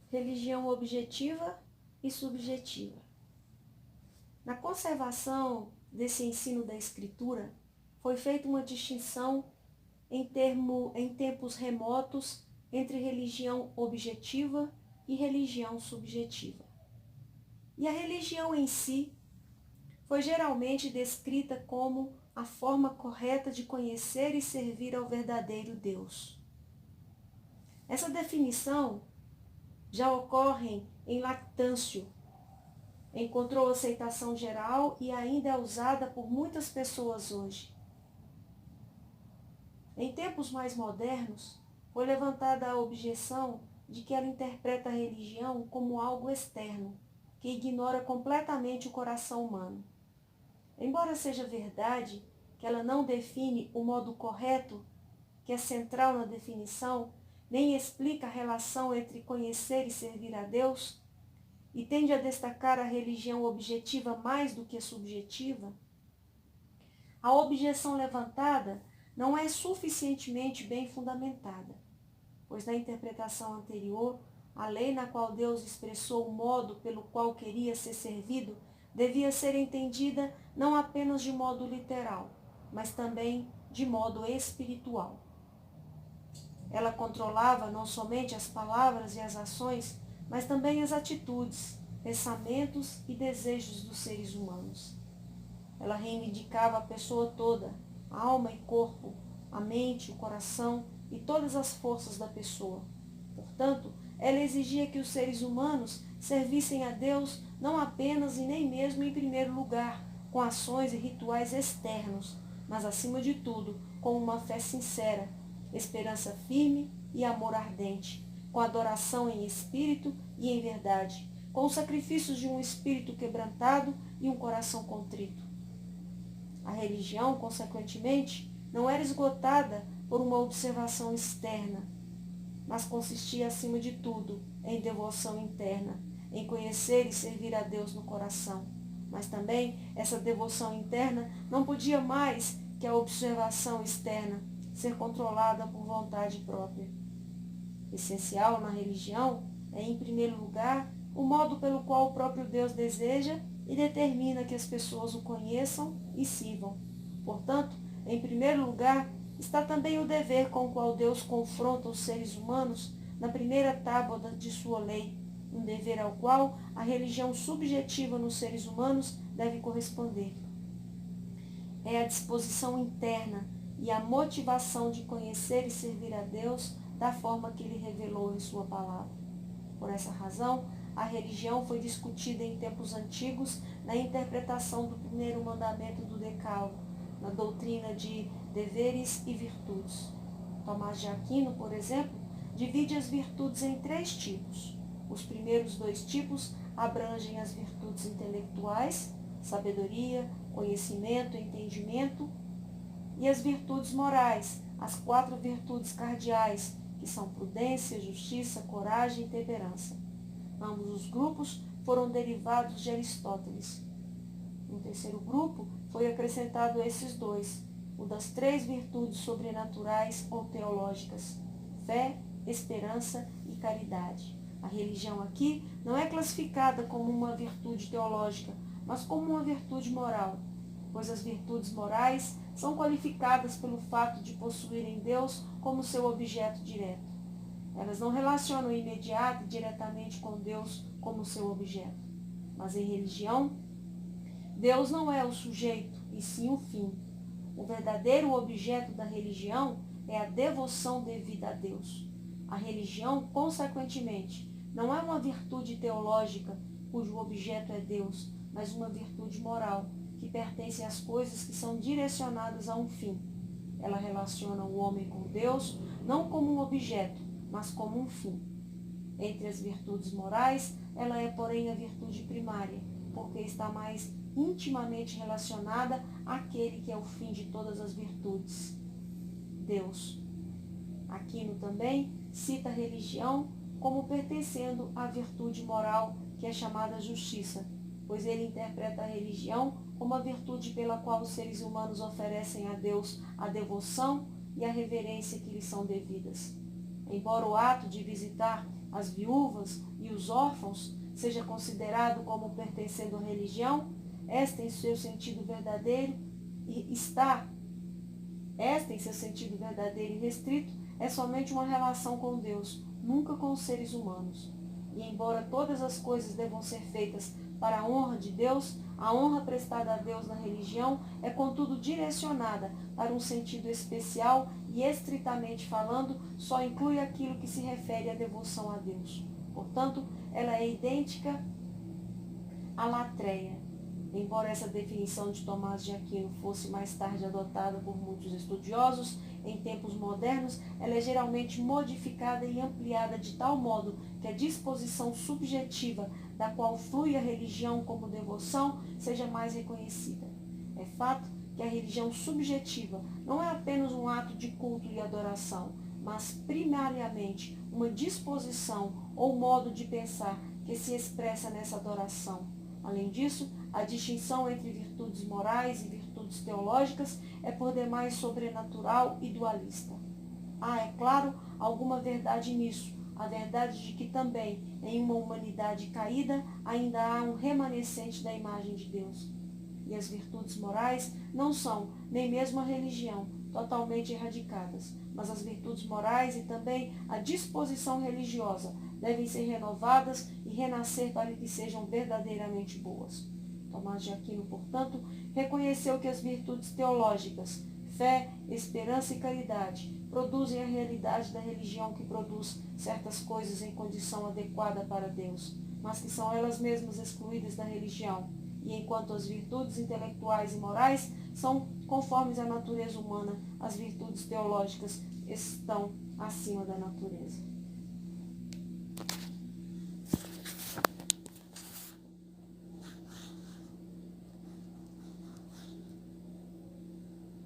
religião objetiva e subjetiva. Na conservação desse ensino da Escritura, foi feita uma distinção em tempos remotos entre religião objetiva e religião subjetiva. E a religião em si foi geralmente descrita como a forma correta de conhecer e servir ao verdadeiro Deus. Essa definição já ocorre em Lactâncio, encontrou aceitação geral e ainda é usada por muitas pessoas hoje. Em tempos mais modernos, foi levantada a objeção de que ela interpreta a religião como algo externo, que ignora completamente o coração humano. Embora seja verdade que ela não define o modo correto, que é central na definição, nem explica a relação entre conhecer e servir a Deus, e tende a destacar a religião objetiva mais do que a subjetiva, a objeção levantada não é suficientemente bem fundamentada, pois na interpretação anterior, a lei na qual Deus expressou o modo pelo qual queria ser servido devia ser entendida não apenas de modo literal, mas também de modo espiritual. Ela controlava não somente as palavras e as ações, mas também as atitudes, pensamentos e desejos dos seres humanos. Ela reivindicava a pessoa toda, a alma e corpo, a mente, o coração e todas as forças da pessoa. Portanto, ela exigia que os seres humanos servissem a Deus não apenas e nem mesmo em primeiro lugar, com ações e rituais externos, mas acima de tudo, com uma fé sincera, esperança firme e amor ardente, com adoração em espírito e em verdade, com os sacrifícios de um espírito quebrantado e um coração contrito. A religião, consequentemente, não era esgotada por uma observação externa, mas consistia, acima de tudo, em devoção interna, em conhecer e servir a Deus no coração. Mas também essa devoção interna não podia mais que a observação externa ser controlada por vontade própria. Essencial na religião é, em primeiro lugar, o modo pelo qual o próprio Deus deseja e determina que as pessoas o conheçam e sirvam. Portanto, em primeiro lugar, está também o dever com o qual Deus confronta os seres humanos na primeira tábua de sua lei, um dever ao qual a religião subjetiva nos seres humanos deve corresponder. É a disposição interna e a motivação de conhecer e servir a Deus da forma que Ele revelou em sua palavra. Por essa razão, a religião foi discutida em tempos antigos na interpretação do primeiro mandamento do Decálogo, na doutrina de deveres e virtudes. Tomás de Aquino, por exemplo, divide as virtudes em 3 tipos. Os primeiros 2 tipos abrangem as virtudes intelectuais, sabedoria, conhecimento, entendimento, e as virtudes morais, as 4 virtudes cardeais, que são prudência, justiça, coragem e temperança. Ambos os grupos foram derivados de Aristóteles. No terceiro grupo foi acrescentado esses 2, o das 3 virtudes sobrenaturais ou teológicas, fé, esperança e caridade. A religião aqui não é classificada como uma virtude teológica, mas como uma virtude moral, pois as virtudes morais são qualificadas pelo fato de possuírem Deus como seu objeto direto. Elas não relacionam imediato e diretamente com Deus como seu objeto. Mas em religião, Deus não é o sujeito, e sim o fim. O verdadeiro objeto da religião é a devoção devida a Deus. A religião, consequentemente, não é uma virtude teológica cujo objeto é Deus, mas uma virtude moral, que pertence às coisas que são direcionadas a um fim. Ela relaciona o homem com Deus não como um objeto, mas como um fim. Entre as virtudes morais, ela é, porém, a virtude primária, porque está mais intimamente relacionada àquele que é o fim de todas as virtudes, Deus. Aquino também cita a religião como pertencendo à virtude moral que é chamada justiça, pois ele interpreta a religião como a virtude pela qual os seres humanos oferecem a Deus a devoção e a reverência que lhes são devidas. Embora o ato de visitar as viúvas e os órfãos, seja considerado como pertencendo à religião, esta em seu sentido verdadeiro e restrito, é somente uma relação com Deus, nunca com os seres humanos. E embora todas as coisas devam ser feitas para a honra de Deus, a honra prestada a Deus na religião é contudo direcionada para um sentido especial e, estritamente falando, só inclui aquilo que se refere à devoção a Deus. Portanto, ela é idêntica à latreia. Embora essa definição de Tomás de Aquino fosse mais tarde adotada por muitos estudiosos, em tempos modernos, ela é geralmente modificada e ampliada de tal modo que a disposição subjetiva da qual flui a religião como devoção seja mais reconhecida. É fato que a religião subjetiva não é apenas um ato de culto e adoração, mas primariamente uma disposição ou modo de pensar que se expressa nessa adoração. Além disso, a distinção entre virtudes morais e virtudes teológicas é por demais sobrenatural e dualista. Há, é claro, alguma verdade nisso, a verdade de que também, em uma humanidade caída, ainda há um remanescente da imagem de Deus. E as virtudes morais não são, nem mesmo a religião, totalmente erradicadas, mas as virtudes morais e também a disposição religiosa devem ser renovadas e renascer para que sejam verdadeiramente boas. Tomás de Aquino, portanto, reconheceu que as virtudes teológicas, fé, esperança e caridade, produzem a realidade da religião que produz certas coisas em condição adequada para Deus, mas que são elas mesmas excluídas da religião, e enquanto as virtudes intelectuais e morais são conformes à natureza humana, as virtudes teológicas estão acima da natureza.